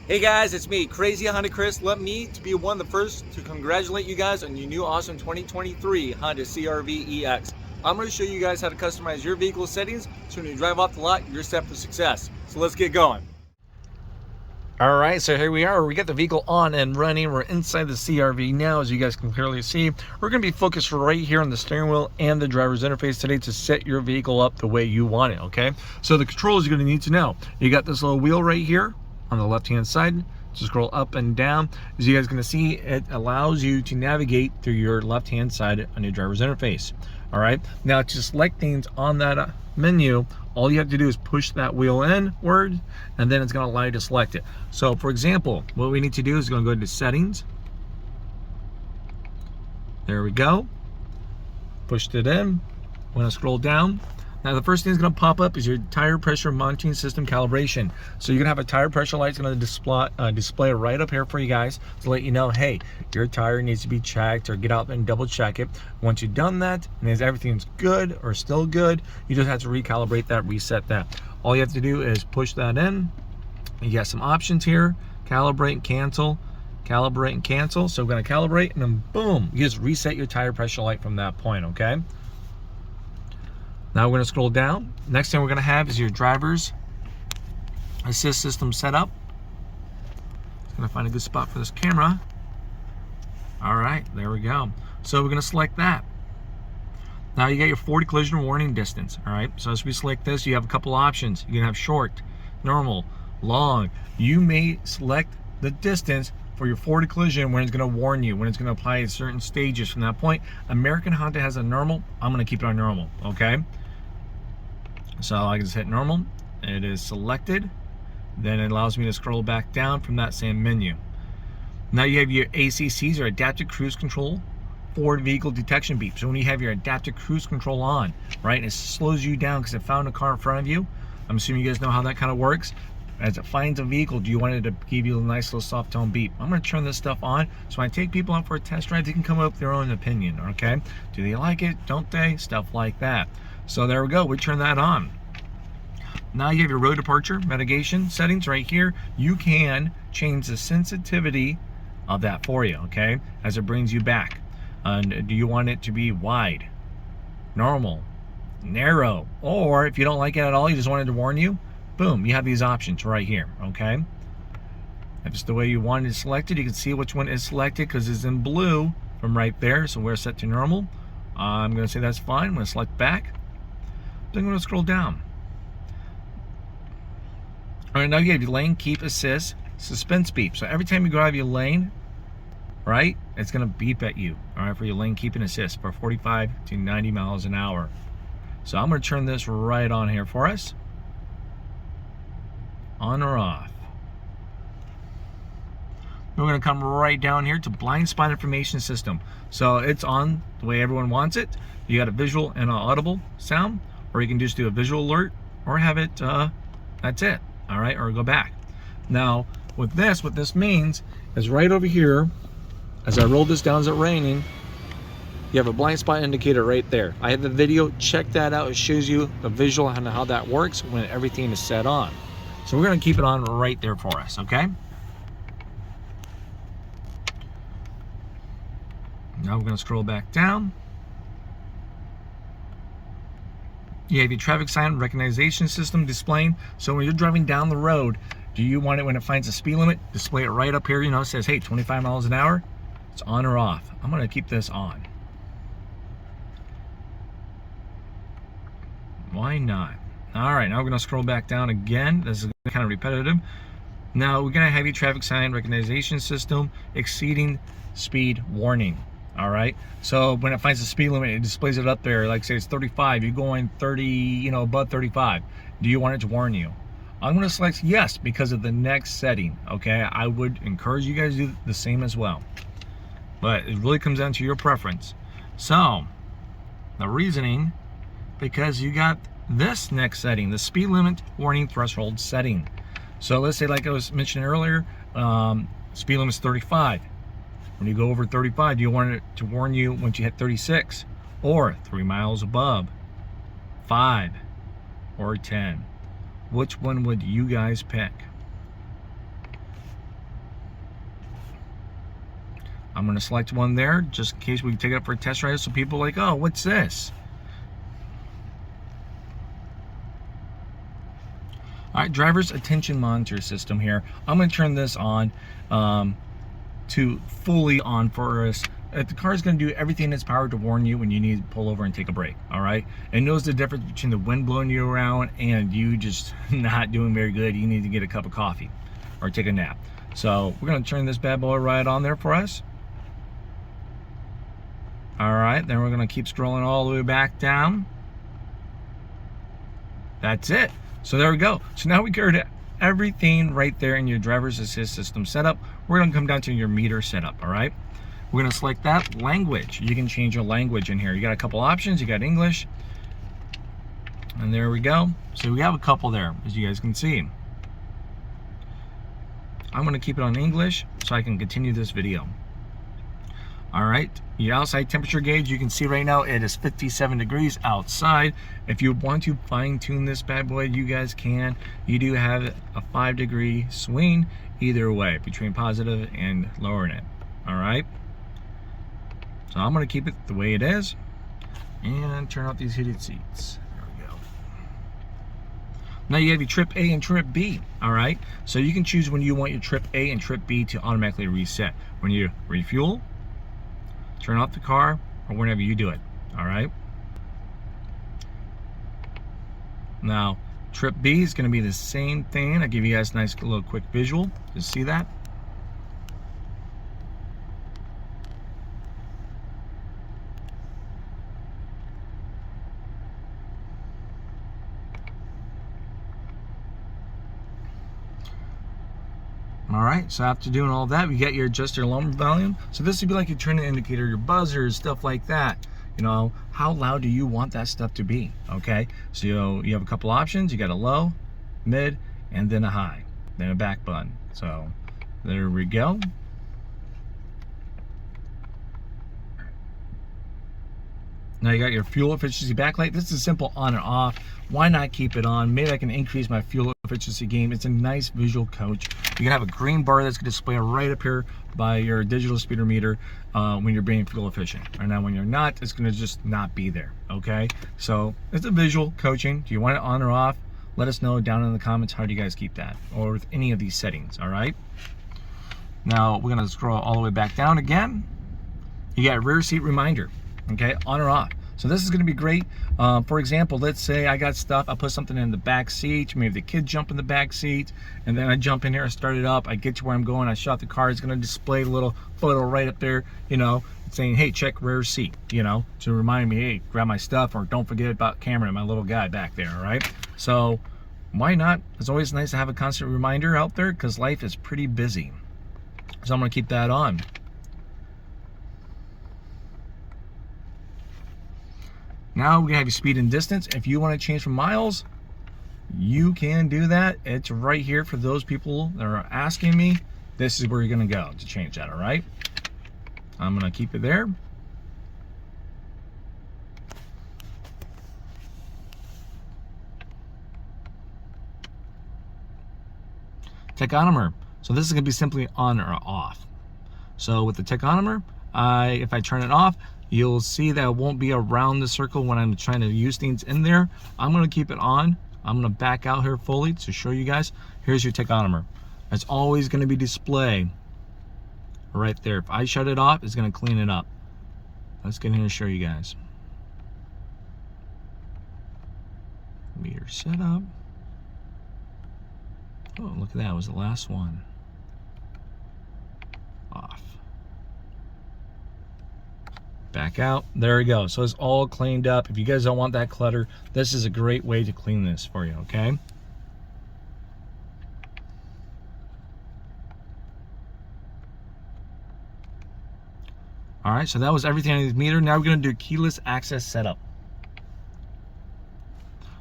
Hey guys, it's me, Crazy Honda Chris. Let me to be one of the first to congratulate you guys on your new awesome 2023 Honda CR-V EX. I'm going to show you guys how to customize your vehicle settings so when you drive off the lot, you're set for success. So let's get going. All right, so here we are. We got the vehicle on and running. We're inside the CR-V now, as you guys can clearly see. We're going to be focused right here on the steering wheel and the driver's interface today to set your vehicle up the way you want it, okay? So the controls you're going to need to know. You got this little wheel right here on the left-hand side. To scroll up and down. As you guys can see, it allows you to navigate through your left-hand side on your driver's interface. All right, now to select things on that menu, all you have to do is push that wheel inward, and then it's going to allow you to select it. So for example, what we need to do is going to go into settings. There we go. Pushed it in. I'm going to scroll down. Now the first thing that's going to pop up is your tire pressure monitoring system calibration. So you're going to have a tire pressure light. It's going to display right up here for you guys to let you know, hey, your tire needs to be checked, or get out and double check it. Once you've done that and as everything's good or still good, you just have to recalibrate that, reset that. All you have to do is push that in. You got some options here: calibrate and cancel, calibrate and cancel. So we're going to calibrate, and then boom, you just reset your tire pressure light from that point, okay? Now we're going to scroll down. Next thing we're going to have is your driver's assist system setup. Just going to find a good spot for this camera. All right, there we go. So we're going to select that. Now you got your 40 collision warning distance. All right, so as we select this, you have a couple options. You can have short, normal, long. You may select the distance for your 40 collision when it's going to warn you, when it's going to apply at certain stages from that point. American Honda has a normal. I'm going to keep it on normal, okay? So I can just hit normal. It is selected. Then it allows me to scroll back down from that same menu. Now you have your ACCs, or adaptive cruise control, forward vehicle detection beep. So when you have your adaptive cruise control on, right, it slows you down because it found a car in front of you. I'm assuming you guys know how that kind of works. As it finds a vehicle, do you want it to give you a nice little soft tone beep? I'm going to turn this stuff on, so when I take people out for a test drive, they can come up with their own opinion, okay? Do they like it? Don't they? Stuff like that. So there we go. We turn that on. Now you have your road departure mitigation settings right here. You can change the sensitivity of that for you, okay, as it brings you back. And do you want it to be wide, normal, narrow, or if you don't like it at all, you just wanted to warn you, boom, you have these options right here, okay? If it's the way you want it selected, you can see which one is selected because it's in blue from right there. So we're set to normal. I'm going to say that's fine. I'm going to select back. Then I'm going to scroll down. All right, now you have your lane keep assist suspense beep. So every time you go out of your lane, right, it's going to beep at you, all right, for your lane keep and assist for 45 to 90 miles an hour. So I'm going to turn this right on here for us. On or off. We're going to come right down here to blind spot information system. So it's on the way everyone wants it. You got a visual and an audible sound, or you can just do a visual alert, or have it, that's it, all right, or go back. Now with this, what this means is right over here, as I roll this down as it's raining, you have a blind spot indicator right there. I have the video, check that out. It shows you a visual on how that works when everything is set on. So we're going to keep it on right there for us, okay? Now we're going to scroll back down. You have your traffic sign recognition system displaying. So when you're driving down the road, do you want it, when it finds a speed limit, display it right up here, you know, it says, hey, 25 miles an hour. It's on or off. I'm going to keep this on. Why not? All right, now we're going to scroll back down again. This is kind of repetitive. Now we're going to have your traffic sign recognition system exceeding speed warning. All right, so when it finds the speed limit, it displays it up there. Like say it's 35, you're going 30, you know, above 35. Do you want it to warn you? I'm going to select yes because of the next setting. Okay, I would encourage you guys to do the same as well, but it really comes down to your preference. So the reasoning, because you got this next setting, the speed limit warning threshold setting. So let's say, like I was mentioning earlier, speed limit is 35. When you go over 35, do you want it to warn you once you hit 36, or 3 miles above, 5, or 10? Which one would you guys pick? I'm going to select one there just in case we take it up for a test drive so people are like, oh, what's this? All right, driver's attention monitor system here. I'm going to turn this on to fully on for us. The car is going to do everything in its power to warn you when you need to pull over and take a break. All right, it knows the difference between the wind blowing you around and you just not doing very good. You need to get a cup of coffee or take a nap. So we're going to turn this bad boy right on there for us. All right, then we're going to keep scrolling all the way back down. That's it. So there we go. So now we covered everything right there in your driver's assist system setup. We're going to come down to your meter setup. All right, we're going to select that language. You can change your language in here. You got a couple options. You got English, and there we go. So we have a couple there, as you guys can see. I'm going to keep it on English so I can continue this video. All right, your outside temperature gauge, you can see right now it is 57 degrees outside. If you want to fine tune this bad boy, you guys can. You do have a 5-degree swing either way between positive and lowering it. All right, so I'm going to keep it the way it is and turn off these heated seats. There we go. Now you have your trip A and trip B. All right, so you can choose when you want your trip A and trip B to automatically reset. When you refuel, turn off the car, or whenever you do it. All right, now trip B is going to be the same thing. I'll give you guys a nice little quick visual to see that. All right, so after doing all that, we get your adjust your alarm volume. So this would be like your turn indicator, your buzzers, stuff like that. You know, how loud do you want that stuff to be? Okay, so you have a couple options. You got a low, mid, and then a high, then a back button. So there we go. Now you got your fuel efficiency backlight. This is simple on and off. Why not keep it on? Maybe I can increase my fuel efficiency game. It's a nice visual coach. You can have a green bar that's going to display right up here by your digital speedometer meter when you're being fuel efficient. And now when you're not, it's going to just not be there. Okay, so it's a visual coaching. Do you want it on or off? Let us know down in the comments. How do you guys keep that, or with any of these settings? All right, now we're going to scroll all the way back down again. You got rear seat reminder. Okay, on or off. So this is going to be great. For example, let's say I got stuff, I put something in the back seat, maybe the kid jump in the back seat, and then I jump in here, I start it up, I get to where I'm going, I shut the car. It's going to display a little photo right up there, you know, saying, hey, check rear seat, you know, to remind me, hey, grab my stuff, or don't forget about Cameron, my little guy back there. All right, so why not? It's always nice to have a constant reminder out there because life is pretty busy. So I'm going to keep that on. Now we have your speed and distance. If you want to change from miles, you can do that. It's right here for those people that are asking me. This is where you're going to go to change that. All right, I'm going to keep it there. Tachometer. So this is going to be simply on or off. So with the tachometer, if I turn it off, you'll see that it won't be around the circle when I'm trying to use things in there. I'm going to keep it on. I'm going to back out here fully to show you guys. Here's your tachometer. It's always going to be displayed right there. If I shut it off, it's going to clean it up. Let's get in here and show you guys. Meter setup. Oh, look at that. It was the last one. Off. Back out. There we go. So it's all cleaned up. If you guys don't want that clutter, this is a great way to clean this for you. Okay, all right, so that was everything on the meter. Now we're going to do keyless access setup.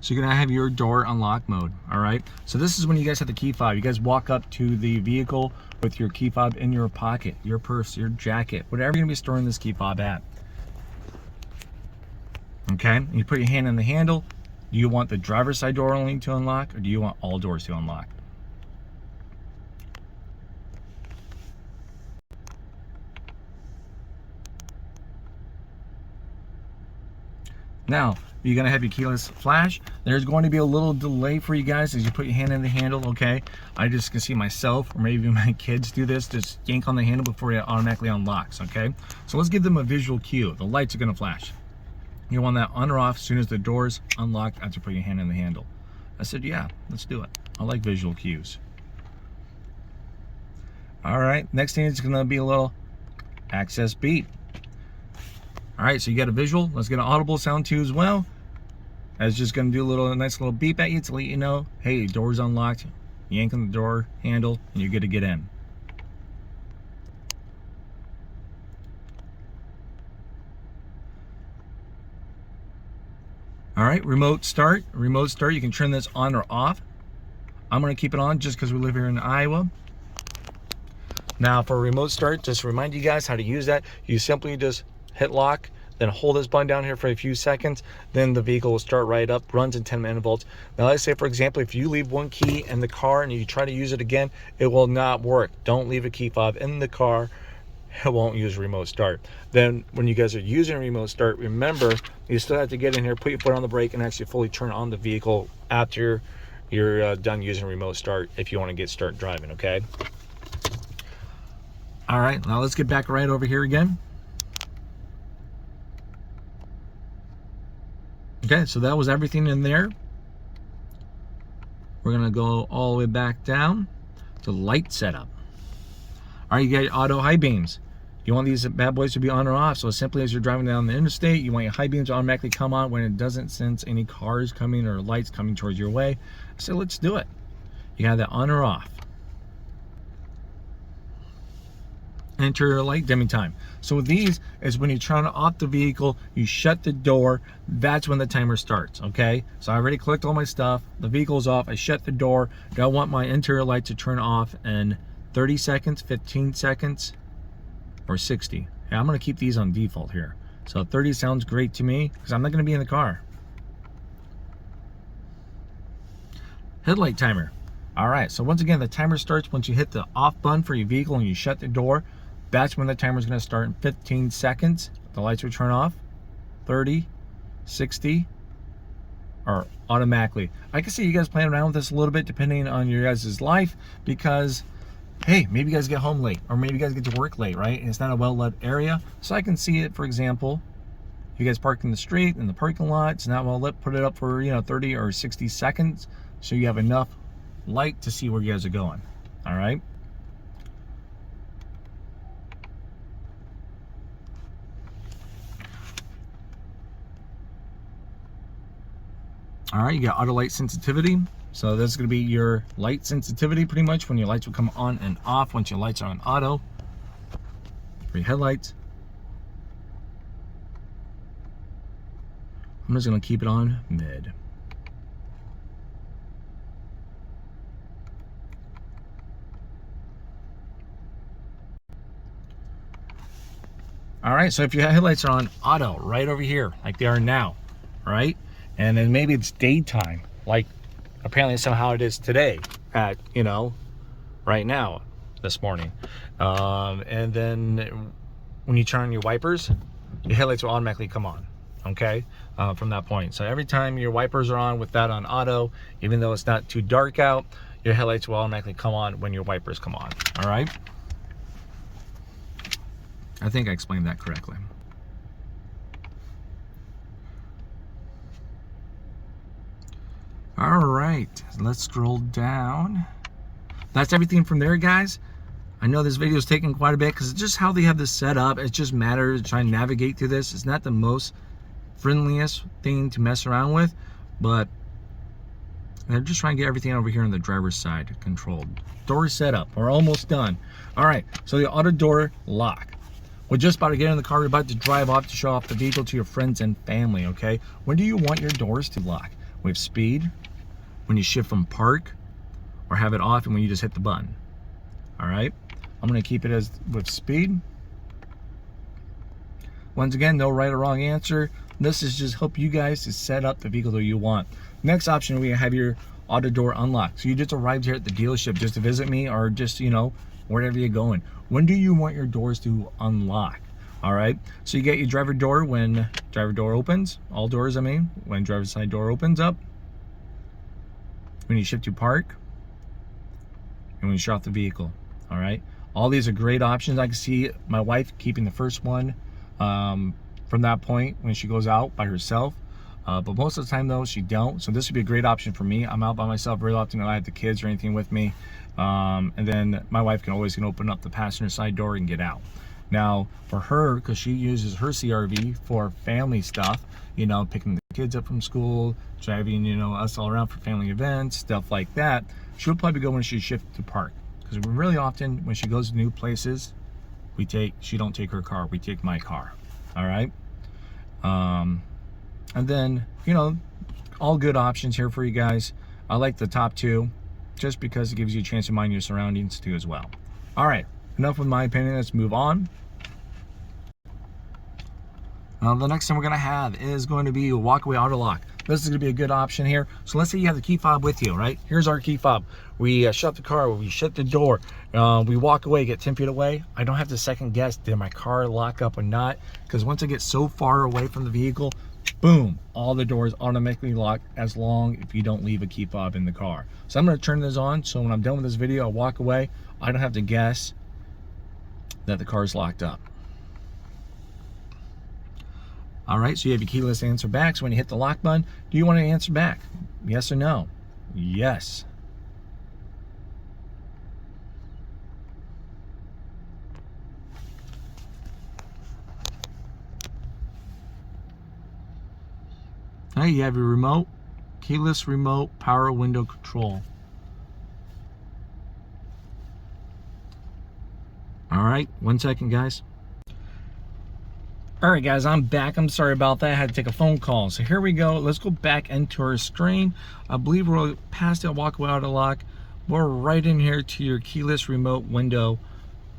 So you're going to have your door unlock mode. All right, so this is when you guys have the key fob. You guys walk up to the vehicle with your key fob in your pocket, your purse, your jacket, whatever you're going to be storing this key fob at. Okay, you put your hand on the handle. Do you want the driver's side door only to unlock, or do you want all doors to unlock? Now, you're gonna have your keyless flash. There's going to be a little delay for you guys as you put your hand in the handle, okay? I just can see myself, or maybe my kids do this, just yank on the handle before it automatically unlocks, okay? So let's give them a visual cue. The lights are gonna flash. You want that on or off as soon as the door's unlocked after putting your hand in the handle. I said, yeah, let's do it. I like visual cues. All right, next thing is gonna be a little access beep. All right, so you got a visual. Let's get an audible sound too as well. That's just gonna do a nice little beep at you to let you know, hey, door's unlocked. Yank on the door handle and you're good to get in. All right, remote start. Remote start, you can turn this on or off. I'm gonna keep it on just because we live here in Iowa. Now for remote start, just to remind you guys how to use that, you simply just hit lock, then hold this button down here for a few seconds, then the vehicle will start right up, runs in 10 millivolts. Now let's say, for example, if you leave one key in the car and you try to use it again, it will not work. Don't leave a key fob in the car. It won't use remote start. Then when you guys are using remote start, remember, you still have to get in here, put your foot on the brake, and actually fully turn on the vehicle after you're done using remote start if you want to start driving, okay? All right, now let's get back right over here again. Okay, so that was everything in there. We're gonna go all the way back down to light setup. All right, you got your auto high beams. You want these bad boys to be on or off. So simply as you're driving down the interstate, you want your high beams to automatically come on when it doesn't sense any cars coming or lights coming towards your way. So let's do it. You got that on or off. Enter light dimming time. So with these is when you're trying to off the vehicle, you shut the door, that's when the timer starts, okay? So I already clicked all my stuff, the vehicle's off, I shut the door. Do I want my interior light to turn off in 30 seconds, 15 seconds, or 60? Yeah, I'm gonna keep these on default here. So 30 sounds great to me because I'm not gonna be in the car. Headlight timer. All right, so once again, the timer starts once you hit the off button for your vehicle and you shut the door. That's when the timer is going to start in 15 seconds. The lights will turn off, 30, 60, or automatically. I can see you guys playing around with this a little bit depending on your guys' life because, hey, maybe you guys get home late or maybe you guys get to work late, right? And it's not a well-lit area. So I can see it, for example, you guys parked in the street, in the parking lot, it's not well lit, put it up for, 30 or 60 seconds so you have enough light to see where you guys are going, all right? All right, you got auto light sensitivity. So that's gonna be your light sensitivity pretty much when your lights will come on and off once your lights are on auto. For your headlights. I'm just gonna keep it on mid. All right, so if your headlights are on auto right over here, like they are now, right? And then maybe it's daytime, like apparently somehow it is today at, right now, this morning. And then when you turn on your wipers, your headlights will automatically come on, okay? From that point. So every time your wipers are on with that on auto, even though it's not too dark out, your headlights will automatically come on when your wipers come on, all right? I think I explained that correctly. All right, let's scroll down. That's everything from there, guys. I know this video is taking quite a bit because it's just how they have this set up. It just matters to try and navigate through this. It's not the most friendliest thing to mess around with, but they're just trying to get everything over here on the driver's side controlled. Door setup, we're almost done. All right, so the auto door lock. We're just about to get in the car. We're about to drive off to show off the vehicle to your friends and family, okay? When do you want your doors to lock? With speed, when you shift from park, or have it off and when you just hit the button, all right? I'm gonna keep it as with speed. Once again, no right or wrong answer. This is just help you guys to set up the vehicle that you want. Next option, we have your auto door unlock. So you just arrived here at the dealership just to visit me or just, wherever you're going. When do you want your doors to unlock? All right, so you get your driver door when driver door opens, all doors I mean, when driver's side door opens up, when you shift to park, and when you shut off the vehicle. All right, all these are great options. I can see my wife keeping the first one from that point when she goes out by herself, but most of the time though she don't. So this would be a great option for me. I'm out by myself very often, I have the kids or anything with me, and then my wife can always open up the passenger side door and get out. Now for her, because she uses her CRV for family stuff, you know, picking the kids up from school, driving, you know, us all around for family events, stuff like that, she'll probably go when she shifts to park. Because really often when she goes to new places, she don't take her car, we take my car. All right. And then, you know, all good options here for you guys. I like the top two just because it gives you a chance to mind your surroundings too as well. All right, enough with my opinion, let's move on. Now the next thing we're gonna have is going to be a walkaway auto lock. This is gonna be a good option here. So let's say you have the key fob with you, right? Here's our key fob. We shut the car, we shut the door, we walk away, get 10 feet away. I don't have to second guess, did my car lock up or not? Because once I get so far away from the vehicle, boom, all the doors automatically lock as long if you don't leave a key fob in the car. So I'm gonna turn this on, so when I'm done with this video, I walk away, I don't have to guess that the car is locked up. All right, so you have your keyless answer back. So when you hit the lock button, do you want to answer back? Yes or no? Yes. All right, you have your remote, keyless remote power window control. All right, 1 second, guys. All right, guys, I'm back. I'm sorry about that. I had to take a phone call. So here we go. Let's go back into our screen. I believe we're past that walkaway auto lock. We're right in here to your keyless remote window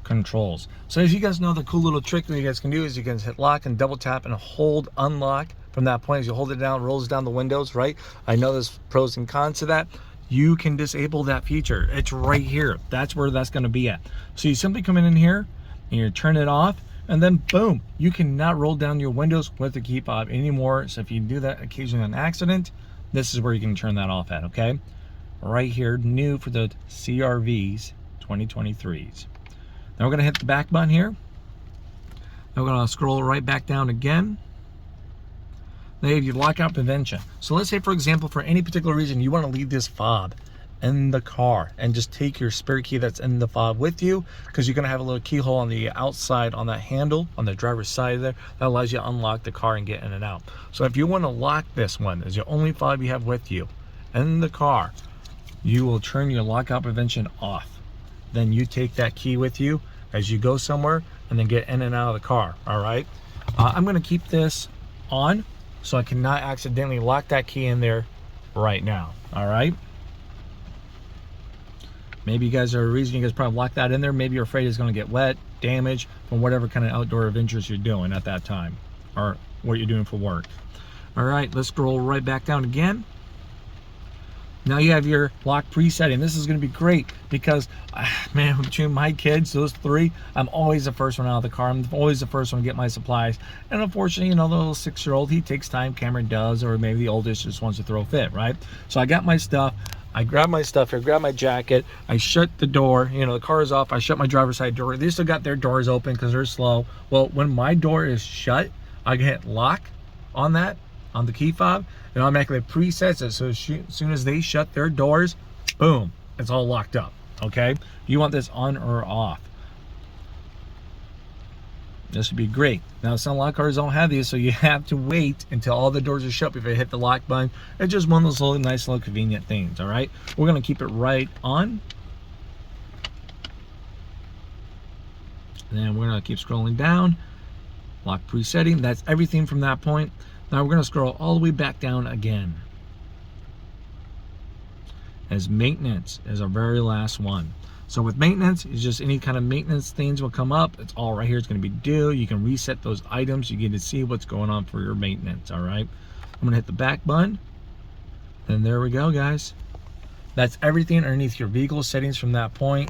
controls. So as you guys know, the cool little trick that you guys can do is you can hit lock and double tap and hold unlock. From that point, as you hold it down, it rolls down the windows, right? I know there's pros and cons to that. You can disable that feature. It's right here. That's where that's going to be at. So you simply come in here and you turn it off. And then boom, you cannot roll down your windows with the key fob anymore. So if you do that occasionally on accident, this is where you can turn that off at, okay? Right here, new for the CRVs 2023s. Now we're gonna hit the back button here. Now we're gonna scroll right back down again. Now you have your lockout prevention. So let's say, for example, for any particular reason, you wanna leave this fob in the car and just take your spare key that's in the fob with you, because you're going to have a little keyhole on the outside on that handle on the driver's side there that allows you to unlock the car and get in and out. So if you want to lock this one as your only fob you have with you in the car, you will turn your lockout prevention off. Then you take that key with you as you go somewhere and then get in and out of the car. All right, I'm going to keep this on so I cannot accidentally lock that key in there right now. All right, maybe you guys are a reason you guys probably lock that in there. Maybe you're afraid it's going to get wet, damaged from whatever kind of outdoor adventures you're doing at that time or what you're doing for work. All right, let's scroll right back down again. Now you have your lock presetting. This is going to be great because, man, between my kids, those three, I'm always the first one out of the car. I'm always the first one to get my supplies. And unfortunately, you know, the little 6-year-old, he takes time, Cameron does, or maybe the oldest just wants to throw a fit, right? So I got my stuff. I grab my stuff here, grab my jacket, I shut the door, you know, the car is off, I shut my driver's side door. They still got their doors open because they're slow. Well, when my door is shut, I can hit lock on that, on the key fob, it automatically presets it. So as soon as they shut their doors, boom, it's all locked up, okay? You want this on or off. This would be great. Now some lock cars don't have these, so you have to wait until all the doors are shut before you hit the lock button. It's just one of those little nice little convenient things. All right, we're gonna keep it right on, and then we're gonna keep scrolling down. Lock presetting, that's everything from that point. Now we're gonna scroll all the way back down again, as maintenance is our very last one. So with maintenance, it's just any kind of maintenance things will come up. It's all right here. It's going to be due. You can reset those items. You get to see what's going on for your maintenance. All right. I'm going to hit the back button. And there we go, guys. That's everything underneath your vehicle settings from that point.